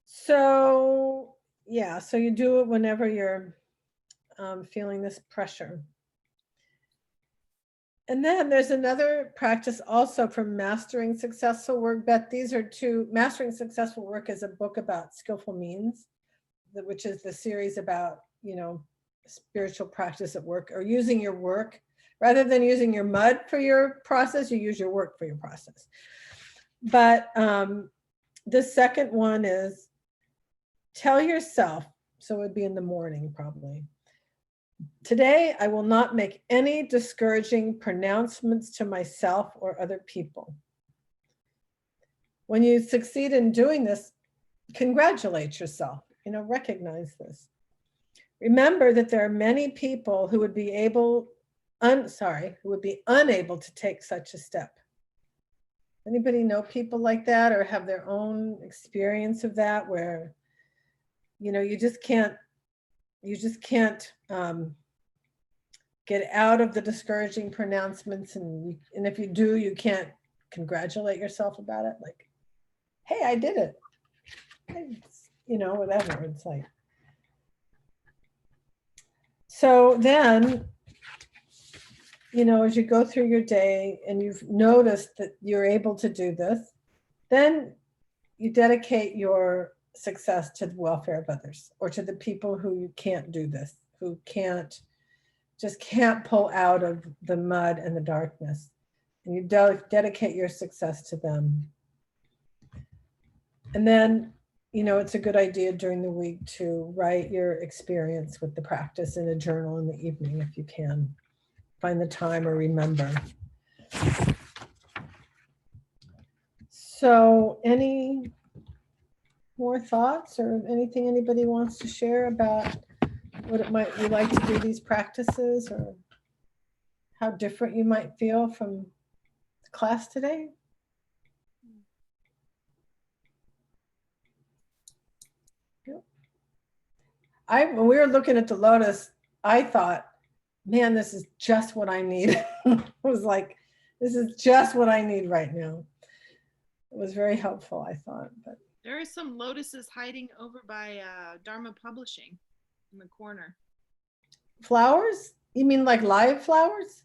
So yeah, so you do it whenever you're feeling this pressure. And then there's another practice also from Mastering Successful Work. Beth, these are two. Mastering Successful Work is a book about skillful means, which is the series about, you know, spiritual practice at work, or using your work. Rather than using your mud for your process, you use your work for your process. But the second one is tell yourself, so it would be in the morning probably, today I will not make any discouraging pronouncements to myself or other people. When you succeed in doing this, congratulate yourself, you know, recognize this. Remember that there are many people who would be unable to take such a step. Anybody know people like that, or have their own experience of that, where, you know, you just can't get out of the discouraging pronouncements, and if you do, you can't congratulate yourself about it. Like, hey, I did it. You know, whatever. It's like, so then, you know, as you go through your day and you've noticed that you're able to do this, then you dedicate your success to the welfare of others, or to the people who you can't do this, who just can't pull out of the mud and the darkness. And you dedicate your success to them. And then, you know, it's a good idea during the week to write your experience with the practice in a journal in the evening, if you can find the time or remember. So any more thoughts or anything anybody wants to share about what it might be like to do these practices, or how different you might feel from the class today? When we were looking at the lotus, I thought, man, this is just what I need. It was like, this is just what I need right now. It was very helpful, I thought. But There are some lotuses hiding over by Dharma Publishing in the corner. flowers? You mean like live flowers?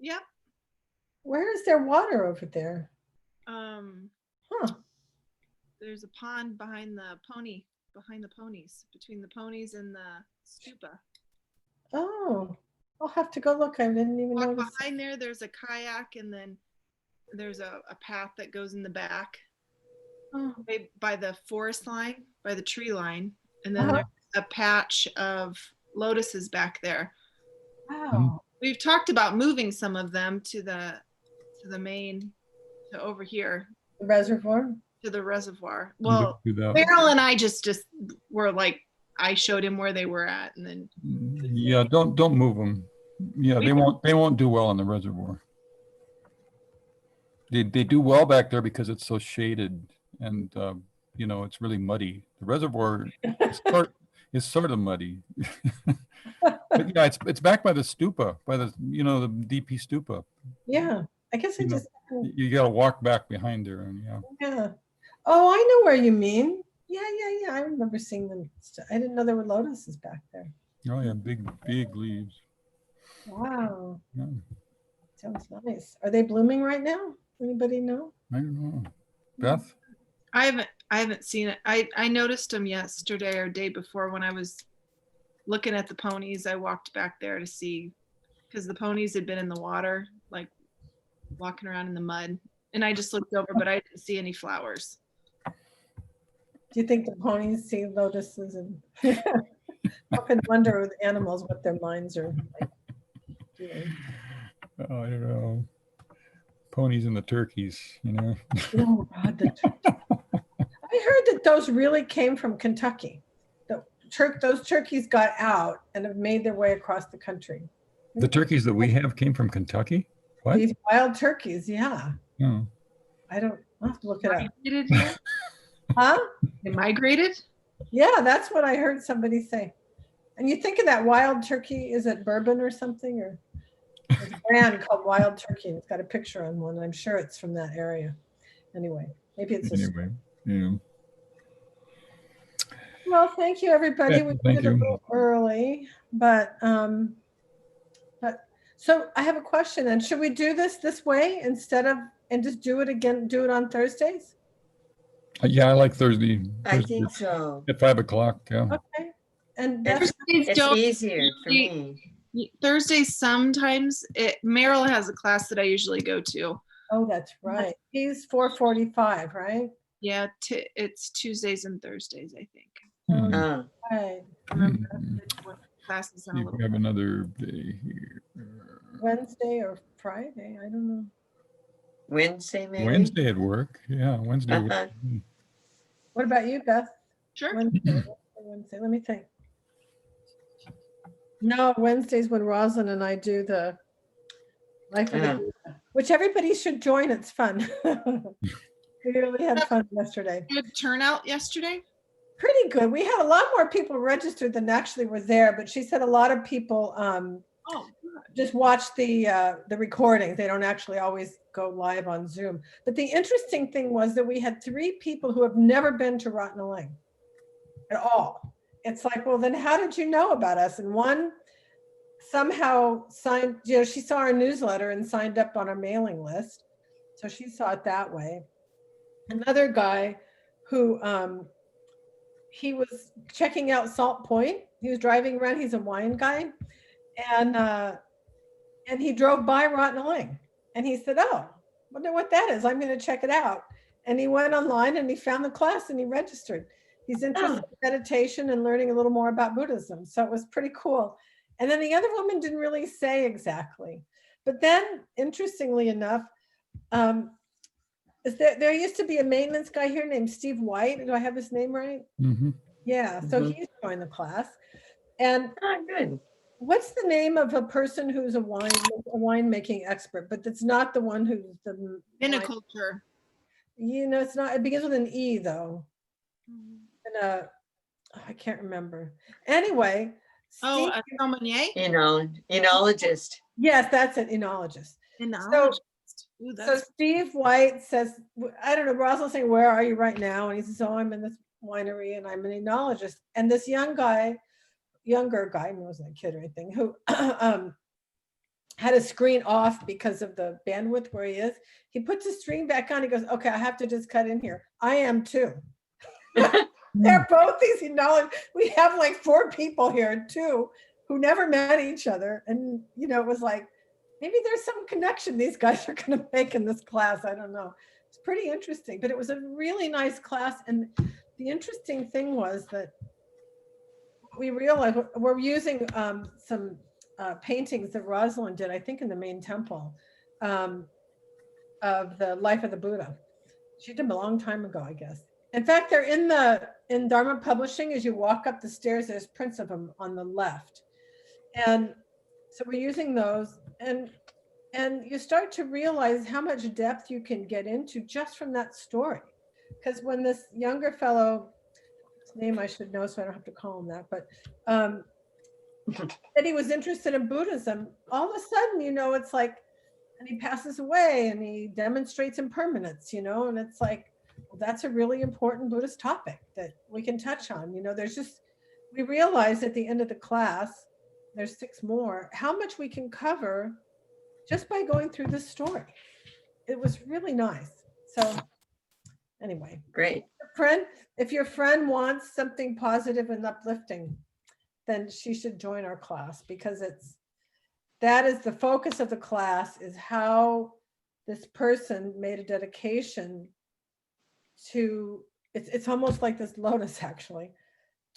Yep. Where is there water over there? Huh. There's a pond behind the ponies, between the ponies and the stupa. Oh, I'll have to go look. I didn't even Walk notice. behind there's a kayak, and then there's a path that goes in the back Oh, by the forest line, by the tree line, and then Uh-huh. there's a patch of lotuses back there. wow. We've talked about moving some of them to the main, to over here, The reservoir? to the reservoir. You Well, do that. Meryl and I just were like, I showed him where they were at, and then Yeah, don't move them. Yeah, they won't do well on the reservoir. They do well back there because it's so shaded, and you know, it's really muddy. The reservoir is sort of muddy. But yeah, it's back by the stupa, by the, you know, the DP stupa. Yeah, I guess I You know, just, You got to walk back behind there, and yeah. yeah. Oh, I know where you mean. Yeah. I remember seeing them. I didn't know there were lotuses back there. Oh yeah, big leaves. Wow, Yeah, sounds nice. Are they blooming right now? Anybody know? I don't know. Beth? I haven't seen it. I noticed them yesterday or day before when I was looking at the ponies. I walked back there to see, because the ponies had been in the water, like walking around in the mud, and I just looked over, but I didn't see any flowers. Do you think the ponies see lotuses? And I can wonder with animals what their minds are like doing. Oh, I don't know. Ponies and the turkeys, you know. Oh God, I heard that those really came from Kentucky. Those turkeys got out and have made their way across the country. The turkeys that we have came from Kentucky? What? These wild turkeys, yeah. Oh. I'll have to look it up. Migrated here? Huh? They migrated? Yeah, that's what I heard somebody say. And you think of that wild turkey, is it bourbon or something? Or there's a brand called Wild Turkey, and it's got a picture on one. I'm sure it's from that area. Anyway, maybe it's Anyway, yeah. Well, thank you, everybody. Yeah, We thank did it a you. little early, but so I have a question. And should we do this way instead of, and just do it again, do it on Thursdays? Yeah, I like Thursday. I think so. At 5 o'clock, yeah. Okay. And It's, that's, it's don't- easier for me. Thursdays sometimes. Meryl has a class that I usually go to. oh, that's right. He's 4:45, right? Yeah, it's Tuesdays and Thursdays, I think. Hmm. Right. I remember Hmm. what classes on See a if little we have another day here. Wednesday or Friday, I don't know. Wednesday, maybe? Wednesday at work. Yeah, Wednesday. Uh-huh. What about you, Beth? Sure. Wednesday. Let me think. No, Wednesdays when Rosalind and I do the Life of the Yeah. Buddha, which everybody should join. It's fun. We really had fun yesterday. Good turnout yesterday. Pretty good. We had a lot more people registered than actually were there, but she said a lot of people Oh, just watch the recording. They don't actually always go live on Zoom. But the interesting thing was that we had 3 people who have never been to Rottenling at all. It's like, well, then how did you know about us? And one somehow signed, she saw our newsletter and signed up on our mailing list. So she saw it that way. Another guy who he was checking out Salt Point. He was driving around. He's a wine guy. And he drove by Rottenling and he said, oh, wonder what that is. I'm going to check it out. And he went online and he found the class and he registered. He's interested in meditation and learning a little more about Buddhism. So it was pretty cool. And then the other woman didn't really say exactly. But then, interestingly enough, there used to be a maintenance guy here named Steve White. Do I have his name right? Mm-hmm. Yeah. So he's joined the class. And Good. what's the name of a person who's a winemaking expert, but that's not the one who's the Viniculture. It's not. It begins with an E though. And I can't remember. Anyway. Oh, Steve, a sommelier? Enologist. yes, that's an enologist. Enologist. Ooh, So that's Steve White says, I don't know, Rosalind saying, where are you right now? And he says, oh, I'm in this winery and I'm an enologist. And this younger guy, he wasn't a kid or anything, who had a screen off because of the bandwidth where he is. He puts his screen back on. He goes, okay, I have to just cut in here. I am too. They're both these enologists. We have like 4 people here, 2 who never met each other. And, it was like, maybe there's some connection these guys are going to make in this class. I don't know. It's pretty interesting, but it was a really nice class. And the interesting thing was that we realized we're using some paintings that Rosalind did, I think in the main temple, of the life of the Buddha. She did them a long time ago, I guess. In fact, they're in Dharma Publishing. As you walk up the stairs, there's prints of them on the left. And so we're using those, and you start to realize how much depth you can get into just from that story. Because when this younger fellow, his name I should know so I don't have to call him that, but that he was interested in Buddhism, all of a sudden, it's like, and he passes away and he demonstrates impermanence, and it's like, well, that's a really important Buddhist topic that we can touch on. We realized at the end of the class, there's 6 more, how much we can cover just by going through this story. It was really nice. So anyway, Great. if your friend wants something positive and uplifting, then she should join our class, because that is the focus of the class, is how this person made a dedication to, it's almost like this lotus actually,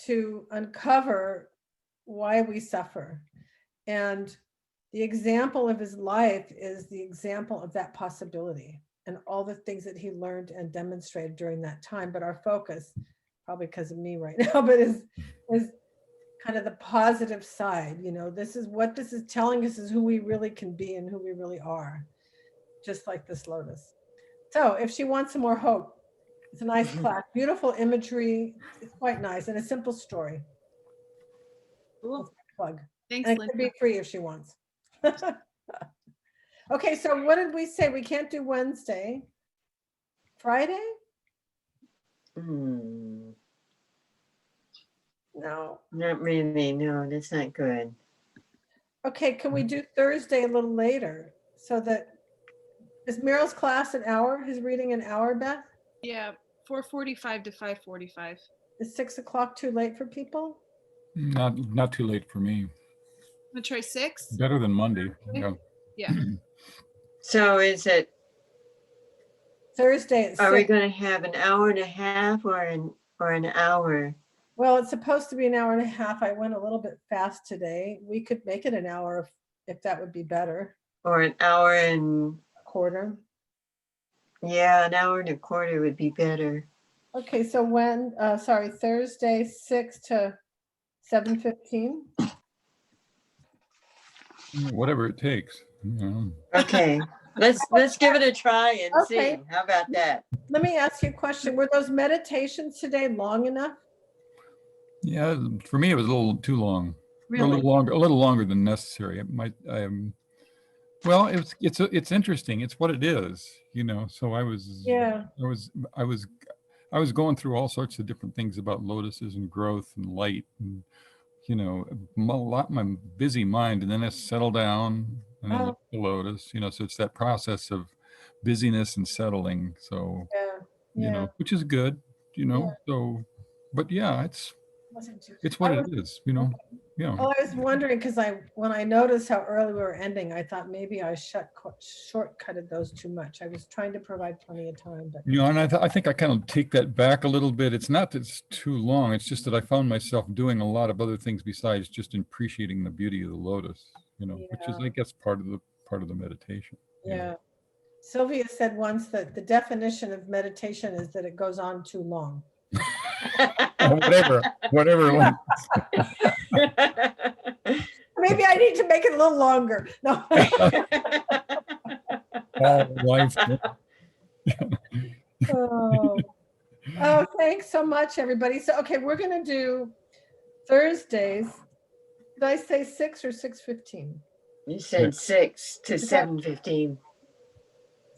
to uncover why we suffer. And the example of his life is the example of that possibility and all the things that he learned and demonstrated during that time. But our focus, probably because of me right now, but is kind of the positive side. This is what this is telling us, is who we really can be and who we really are, just like this lotus. So if she wants some more hope, it's a nice class, beautiful imagery. It's quite nice and a simple story. cool. Plug. Thanks, And it Linda. could be free if she wants. Okay, so what did we say? We can't do Wednesday. Friday? Hmm. No. Not really. No, that's not good. Okay, can we do Thursday a little later? So that, is Meryl's class an hour? His reading an hour, Beth? Yeah, 4:45 to 5:45. Is 6 o'clock too late for people? Not too late for me. I'm gonna try 6. Better than Monday. Yeah. Yeah. So is it, Thursday at are we 6. going to have an hour and a half or an hour? Well, it's supposed to be an hour and a half. I went a little bit fast today. We could make it an hour if that would be better. Or an hour and, A quarter. yeah, an hour and a quarter would be better. Okay, so Thursday, 6 to 7:15. Whatever it takes. Okay, let's give it a try and Okay. see. How about that? Let me ask you a question. Were those meditations today long enough? Yeah, for me, it was a little too long. A little longer than necessary. It might, well, it's interesting. It's what it is, you know. So Yeah. I was going through all sorts of different things about lotuses and growth and light and, you know, my busy mind, and then it settled down and then Oh. the lotus, you know, so it's that process of busyness and settling. So, Yeah. you Yeah. know, which is good, you know, so, but yeah, it's what it is, you know, yeah. Oh, I was wondering because when I noticed how early we were ending, I thought maybe I shortcutted those too much. I was trying to provide plenty of time, but You know, and I think I kind of take that back a little bit. It's not that it's too long. It's just that I found myself doing a lot of other things besides just appreciating the beauty of the lotus, you know, which is, I guess, part of the meditation. yeah. Sylvia said once that the definition of meditation is that it goes on too long. Whatever. Maybe I need to make it a little longer. No. All life. Oh, thanks so much, everybody. So, okay, we're going to do Thursdays. Did I say 6 or 6:15? You said 6 to Is that- 7:15.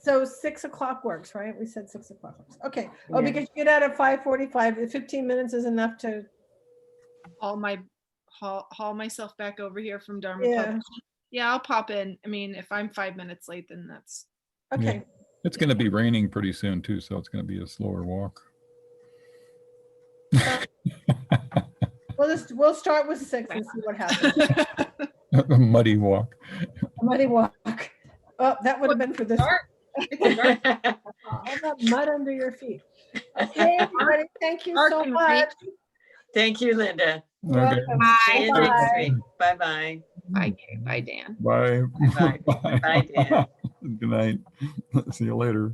So 6 o'clock works, right? We said 6 o'clock works. Okay. Oh, Yeah. because you get out at 5:45. 15 minutes is enough to. Haul myself back over here from Dharma Yeah. Publishing. Yeah, I'll pop in. I mean, if I'm 5 minutes late, then that's Okay. It's going to be raining pretty soon too, so it's going to be a slower walk. We'll start with 6 and see what happens. A muddy walk. A muddy walk. Oh, that would have been for this. All that mud under your feet. Okay, everybody, thank you so Dark much. Thank you, Linda. You're Okay. welcome. See you next Bye. week. Bye-bye. Bye, Dan. Bye. Bye. Bye, Dan. Good night. See you later.